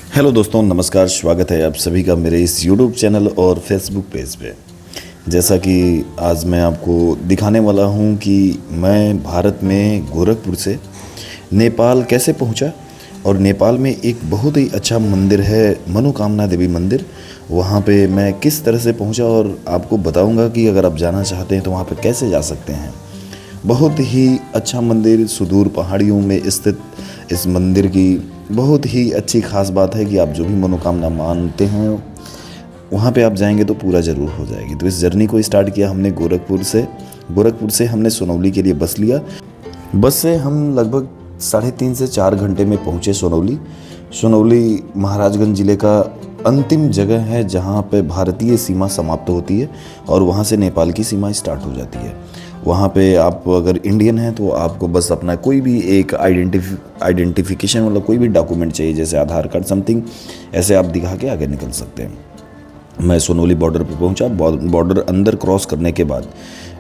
Hello दोस्तों, नमस्कार। स्वागत है आप सभी का मेरे इस यूट्यूब चैनल और फेसबुक पेज पे। जैसा कि आज मैं आपको दिखाने वाला हूँ कि मैं भारत में गोरखपुर से नेपाल कैसे पहुँचा। और नेपाल में एक बहुत ही अच्छा मंदिर है, मनोकामना देवी मंदिर। वहाँ पे मैं किस तरह से पहुँचा और आपको बताऊँगा कि अगर आप जाना चाहते हैं तो वहाँ पे कैसे जा सकते हैं। बहुत ही अच्छा मंदिर, सुदूर पहाड़ियों में स्थित इस मंदिर की बहुत ही अच्छी खास बात है कि आप जो भी मनोकामना मानते हैं वहाँ पे आप जाएंगे तो पूरा ज़रूर हो जाएगी। तो इस जर्नी को स्टार्ट किया हमने गोरखपुर से हमने सोनौली के लिए बस लिया। बस से हम लगभग 3.5 से 4 घंटे में पहुँचे सोनौली महाराजगंज ज़िले का अंतिम जगह है जहाँ पे भारतीय सीमा समाप्त होती है और वहाँ से नेपाल की सीमा स्टार्ट हो जाती है। वहाँ पे आप अगर इंडियन हैं तो आपको बस अपना कोई भी एक आइडेंटिफिकेशन मतलब कोई भी डॉक्यूमेंट चाहिए, जैसे आधार कार्ड समथिंग, ऐसे आप दिखा के आगे निकल सकते हैं। मैं सोनौली बॉर्डर पे पहुँचा। बॉर्डर अंदर क्रॉस करने के बाद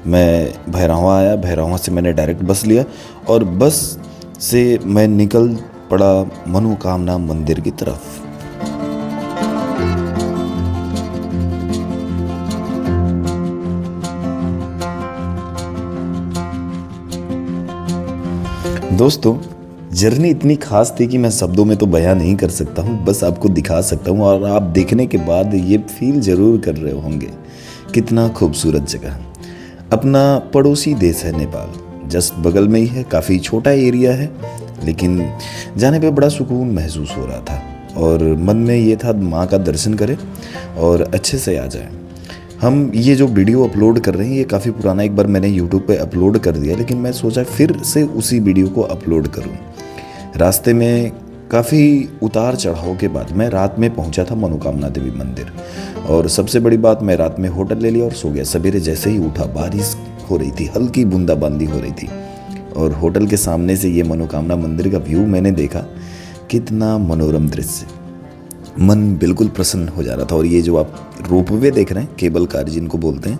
मैं भैरहवा आया। भैरहवा से मैंने डायरेक्ट बस लिया और बस से मैं निकल पड़ा मनोकामना मंदिर की तरफ। दोस्तों, जर्नी इतनी खास थी कि मैं शब्दों में तो बयां नहीं कर सकता हूँ, बस आपको दिखा सकता हूँ और आप देखने के बाद ये फील ज़रूर कर रहे होंगे कितना खूबसूरत जगह। अपना पड़ोसी देश है नेपाल, जस्ट बगल में ही है। काफ़ी छोटा एरिया है लेकिन जाने पे बड़ा सुकून महसूस हो रहा था और मन में ये था माँ का दर्शन करें और अच्छे से आ जाए। हम ये जो वीडियो अपलोड कर रहे हैं ये काफ़ी पुराना, एक बार मैंने यूट्यूब पे अपलोड कर दिया, लेकिन मैं सोचा फिर से उसी वीडियो को अपलोड करूं। रास्ते में काफ़ी उतार चढ़ाव के बाद मैं रात में पहुंचा था मनोकामना देवी मंदिर। और सबसे बड़ी बात, मैं रात में होटल ले लिया और सो गया। सवेरे जैसे ही उठा बारिश हो रही थी, हल्की बूंदाबांदी हो रही थी और होटल के सामने से ये मनोकामना मंदिर का व्यू मैंने देखा। कितना मनोरम दृश्य, मन बिल्कुल प्रसन्न हो जा रहा था। और ये जो आप रोपवे देख रहे हैं, केबल कार जिनको बोलते हैं,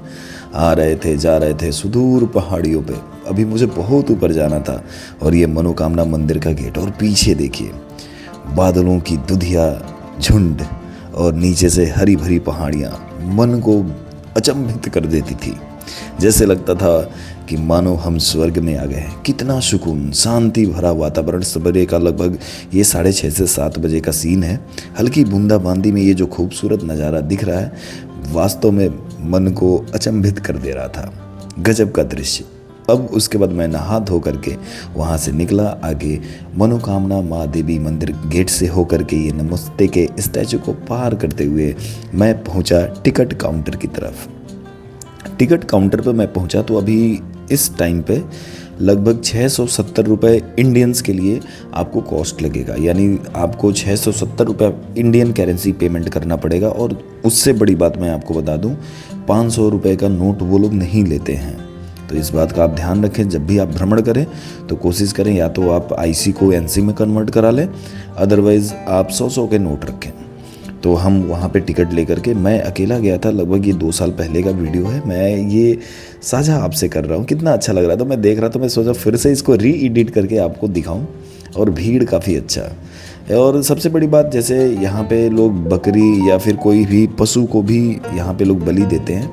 आ रहे थे जा रहे थे सुदूर पहाड़ियों पे। अभी मुझे बहुत ऊपर जाना था और ये मनोकामना मंदिर का गेट, और पीछे देखिए बादलों की दुधिया झुंड और नीचे से हरी भरी पहाड़ियाँ मन को अचंभित कर देती थी। जैसे लगता था कि मानो हम स्वर्ग में आ गए हैं। कितना सुकून, शांति भरा वातावरण। सवेरे का लगभग ये 6:30 से 7 बजे का सीन है। हल्की बूंदाबांदी में ये जो खूबसूरत नज़ारा दिख रहा है वास्तव में मन को अचंभित कर दे रहा था। गजब का दृश्य। अब उसके बाद मैं नहा धो करके वहाँ से निकला। आगे मनोकामना माँ देवी मंदिर गेट से होकर के ये नमस्ते के स्टैचू को पार करते हुए मैं पहुँचा टिकट काउंटर की तरफ। टिकट काउंटर पर मैं पहुंचा तो अभी इस टाइम पे लगभग 670 रुपये इंडियंस के लिए आपको कॉस्ट लगेगा, यानी आपको 670 रुपये इंडियन करेंसी पेमेंट करना पड़ेगा। और उससे बड़ी बात मैं आपको बता दूं, 500 रुपये का नोट वो लोग नहीं लेते हैं। तो इस बात का आप ध्यान रखें, जब भी आप भ्रमण करें तो कोशिश करें या तो आप आईसी को एनसी में कन्वर्ट करा लें, अदरवाइज़ आप 100 के नोट रखें। तो हम वहाँ पे टिकट लेकर के, मैं अकेला गया था, लगभग ये 2 साल पहले का वीडियो है, मैं ये साझा आपसे कर रहा हूँ। कितना अच्छा लग रहा था, मैं देख रहा था, मैं सोचा फिर से इसको री एडिट करके आपको दिखाऊं। और भीड़ काफ़ी अच्छा है। और सबसे बड़ी बात, जैसे यहाँ पे लोग बकरी या फिर कोई भी पशु को भी यहाँ पे लोग बलि देते हैं,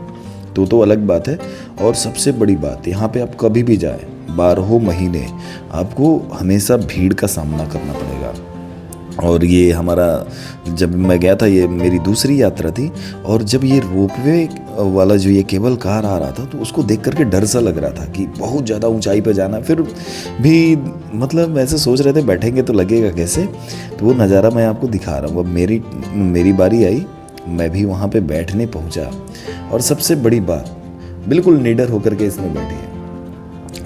तो अलग बात है। और सबसे बड़ी बात, यहाँ पे आप कभी भी जाए 12 महीने आपको हमेशा भीड़ का सामना करना पड़ेगा। और ये हमारा, जब मैं गया था, ये मेरी दूसरी यात्रा थी। और जब ये रोपवे वाला जो ये केबल कार आ रहा था तो उसको देख करके डर सा लग रहा था कि बहुत ज़्यादा ऊंचाई पे जाना। फिर भी मतलब ऐसे सोच रहे थे बैठेंगे तो लगेगा कैसे। तो वो नज़ारा मैं आपको दिखा रहा हूँ। अब मेरी बारी आई, मैं भी वहाँ पे बैठने पहुँचा। और सबसे बड़ी बात, बिल्कुल निडर होकर के इसमें बैठिए।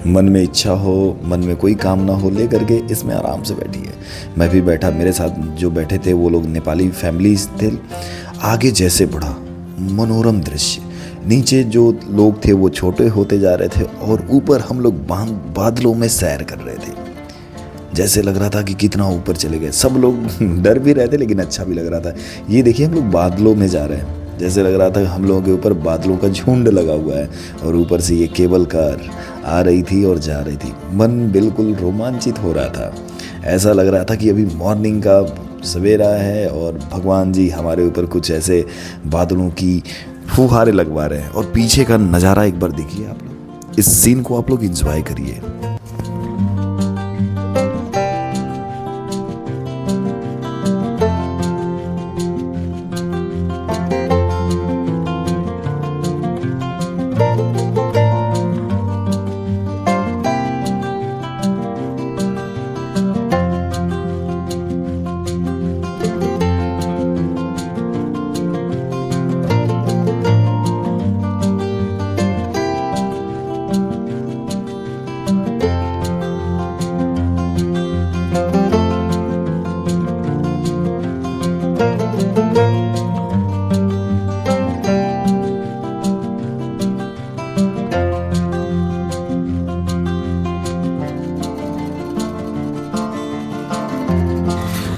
मन में इच्छा हो, मन में कोई काम ना हो, ले करके इसमें आराम से बैठिए। मैं भी बैठा, मेरे साथ जो बैठे थे वो लोग नेपाली फैमिलीज थे। आगे जैसे बढ़ा मनोरम दृश्य, नीचे जो लोग थे वो छोटे होते जा रहे थे और ऊपर हम लोग बादलों में सैर कर रहे थे। जैसे लग रहा था कि कितना ऊपर चले गए। सब लोग डर भी रहे थे लेकिन अच्छा भी लग रहा था। ये देखिए हम लोग बादलों में जा रहे हैं, जैसे लग रहा था हम लोगों के ऊपर बादलों का झुंड लगा हुआ है और ऊपर से ये केबल कार आ रही थी और जा रही थी। मन बिल्कुल रोमांचित हो रहा था। ऐसा लग रहा था कि अभी मॉर्निंग का सवेरा है और भगवान जी हमारे ऊपर कुछ ऐसे बादलों की फुहारे लगवा रहे हैं। और पीछे का नज़ारा एक बार देखिए आप लोग, इस सीन को आप लोग एंजॉय करिए।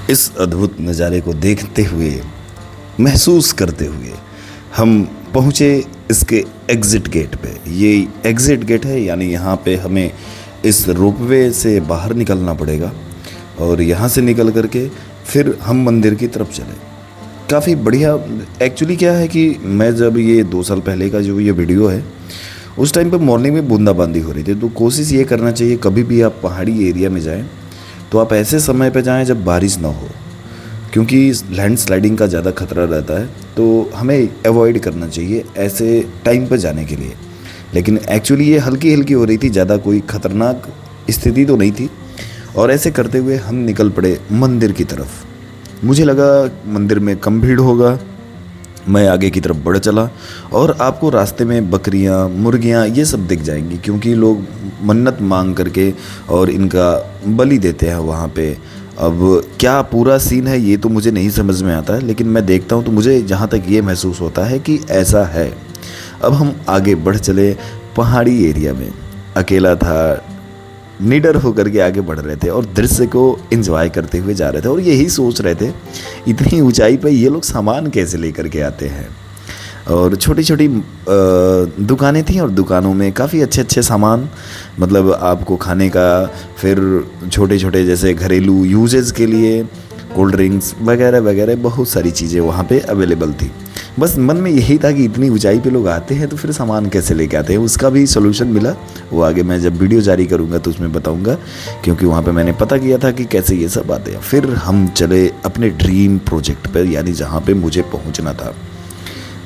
इस अद्भुत नज़ारे को देखते हुए, महसूस करते हुए हम पहुँचे इसके एग्ज़िट गेट पे। ये एग्ज़िट गेट है, यानी यहाँ पे हमें इस रोपवे से बाहर निकलना पड़ेगा और यहाँ से निकल करके फिर हम मंदिर की तरफ चले। काफ़ी बढ़िया। एक्चुअली क्या है कि मैं जब ये 2 साल पहले का जो ये वीडियो है, उस टाइम पे मॉर्निंग में बूंदाबांदी हो रही थी। तो कोशिश ये करना चाहिए कभी भी आप पहाड़ी एरिया में जाएं तो आप ऐसे समय पे जाएं जब बारिश ना हो, क्योंकि लैंडस्लाइडिंग का ज़्यादा खतरा रहता है। तो हमें अवॉइड करना चाहिए ऐसे टाइम पर जाने के लिए। लेकिन एक्चुअली ये हल्की हल्की हो रही थी, ज़्यादा कोई ख़तरनाक स्थिति तो नहीं थी। और ऐसे करते हुए हम निकल पड़े मंदिर की तरफ। मुझे लगा मंदिर में कम भीड़ होगा, मैं आगे की तरफ बढ़ चला और आपको रास्ते में बकरियां, मुर्गियां ये सब दिख जाएंगी, क्योंकि लोग मन्नत मांग करके और इनका बलि देते हैं वहाँ पे। अब क्या पूरा सीन है ये तो मुझे नहीं समझ में आता है, लेकिन मैं देखता हूँ तो मुझे जहाँ तक ये महसूस होता है कि ऐसा है। अब हम आगे बढ़ चले पहाड़ी एरिया में। अकेला था, निडर होकर के आगे बढ़ रहे थे और दृश्य को एंजॉय करते हुए जा रहे थे। और यही सोच रहे थे इतनी ऊंचाई पर ये लोग सामान कैसे लेकर के आते हैं। और छोटी छोटी दुकानें थी और दुकानों में काफ़ी अच्छे अच्छे सामान, मतलब आपको खाने का, फिर छोटे छोटे जैसे घरेलू यूजेस के लिए कोल्ड ड्रिंक्स वगैरह वगैरह बहुत सारी चीज़ें वहाँ पे अवेलेबल थी। बस मन में यही था कि इतनी ऊंचाई पे लोग आते हैं तो फिर सामान कैसे लेके आते हैं। उसका भी सॉल्यूशन मिला, वो आगे मैं जब वीडियो जारी करूँगा तो उसमें बताऊँगा, क्योंकि वहाँ पे मैंने पता किया था कि कैसे ये सब आते हैं। फिर हम चले अपने ड्रीम प्रोजेक्ट पर, यानी जहाँ पर मुझे पहुँचना था।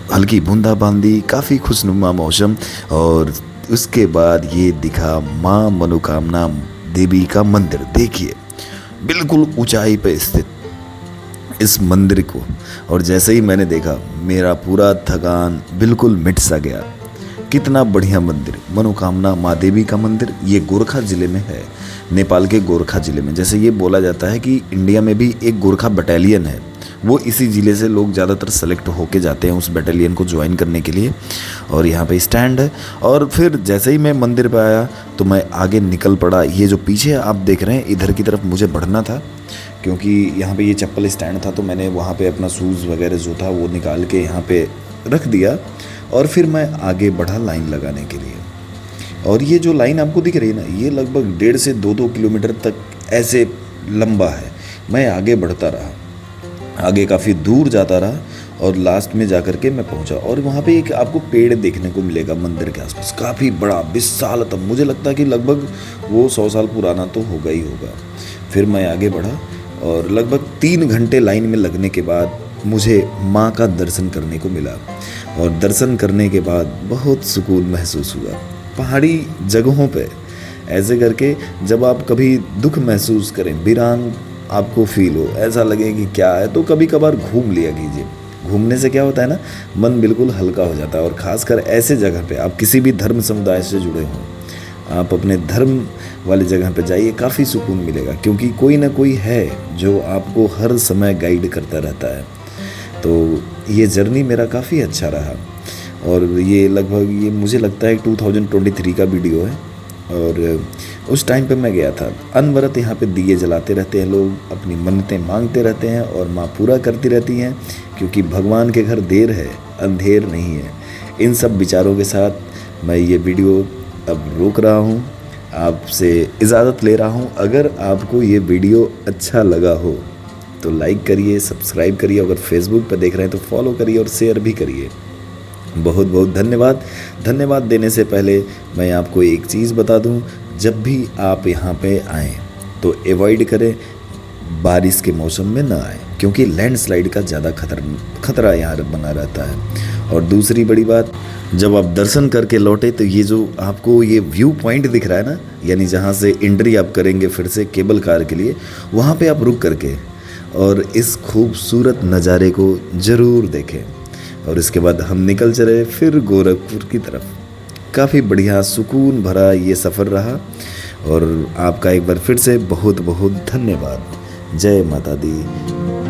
हल्की बूंदाबांदी, काफ़ी खुशनुमा मौसम, और उसके बाद ये दिखा माँ मनोकामना देवी का मंदिर। देखिए बिल्कुल ऊंचाई पे स्थित इस मंदिर को, और जैसे ही मैंने देखा मेरा पूरा थकान बिल्कुल मिट सा गया। कितना बढ़िया मंदिर, मनोकामना माँ देवी का मंदिर। ये गोरखा ज़िले में है, नेपाल के गोरखा ज़िले में। जैसे ये बोला जाता है कि इंडिया में भी एक गोरखा बटालियन है, वो इसी ज़िले से लोग ज़्यादातर सेलेक्ट होके जाते हैं उस बटालियन को ज्वाइन करने के लिए। और यहाँ पे स्टैंड है। और फिर जैसे ही मैं मंदिर पे आया तो मैं आगे निकल पड़ा। ये जो पीछे आप देख रहे हैं, इधर की तरफ मुझे बढ़ना था, क्योंकि यहाँ पे ये चप्पल स्टैंड था। तो मैंने वहाँ पे अपना शूज़ वगैरह जो था वो निकाल के यहाँ पे रख दिया और फिर मैं आगे बढ़ा लाइन लगाने के लिए। और ये जो लाइन आपको दिख रही है ना, ये लगभग 1.5 से 2 किलोमीटर तक ऐसे लंबा है। मैं आगे बढ़ता रहा, आगे काफ़ी दूर जाता रहा और लास्ट में जा कर के मैं पहुंचा। और वहाँ पे एक आपको पेड़ देखने को मिलेगा मंदिर के आसपास, काफ़ी बड़ा विशाल। तब मुझे लगता है कि लगभग वो 100 साल पुराना तो होगा ही होगा। फिर मैं आगे बढ़ा और लगभग 3 घंटे लाइन में लगने के बाद मुझे माँ का दर्शन करने को मिला। और दर्शन करने के बाद बहुत सुकून महसूस हुआ। पहाड़ी जगहों पे ऐसे करके जब आप कभी दुख महसूस करें, वीरान आपको फील हो, ऐसा लगे कि क्या है, तो कभी कभार घूम लिया कीजिए। घूमने से क्या होता है ना, मन बिल्कुल हल्का हो जाता है। और ख़ासकर ऐसे जगह पे आप किसी भी धर्म समुदाय से जुड़े हों, आप अपने धर्म वाली जगह पे जाइए, काफ़ी सुकून मिलेगा, क्योंकि कोई ना कोई है जो आपको हर समय गाइड करता रहता है। तो ये जर्नी मेरा काफ़ी अच्छा रहा। और ये लगभग ये मुझे लगता है 2023 का वीडियो है। और उस टाइम पे मैं गया था। अनवरत यहाँ पे दिए जलाते रहते हैं लोग, अपनी मन्नतें मांगते रहते हैं और माँ पूरा करती रहती हैं, क्योंकि भगवान के घर देर है अंधेर नहीं है। इन सब विचारों के साथ मैं ये वीडियो अब रोक रहा हूँ, आपसे इजाज़त ले रहा हूँ। अगर आपको ये वीडियो अच्छा लगा हो तो लाइक करिए, सब्सक्राइब करिए, अगर फेसबुक पर देख रहे हैं तो फॉलो करिए और शेयर भी करिए। बहुत बहुत धन्यवाद। धन्यवाद देने से पहले मैं आपको एक चीज़ बता दूं, जब भी आप यहाँ पे आएँ तो अवॉइड करें, बारिश के मौसम में ना आए, क्योंकि लैंडस्लाइड का ज़्यादा खतरा यहाँ बना रहता है। और दूसरी बड़ी बात, जब आप दर्शन करके लौटे तो ये जो आपको ये व्यू पॉइंट दिख रहा है ना, यानी जहाँ से एंट्री आप करेंगे फिर से केबल कार के लिए, वहाँ पे आप रुक करके और इस खूबसूरत नज़ारे को ज़रूर देखें। और इसके बाद हम निकल चले फिर गोरखपुर की तरफ। काफ़ी बढ़िया सुकून भरा ये सफ़र रहा और आपका एक बार फिर से बहुत बहुत धन्यवाद। जय माता दी।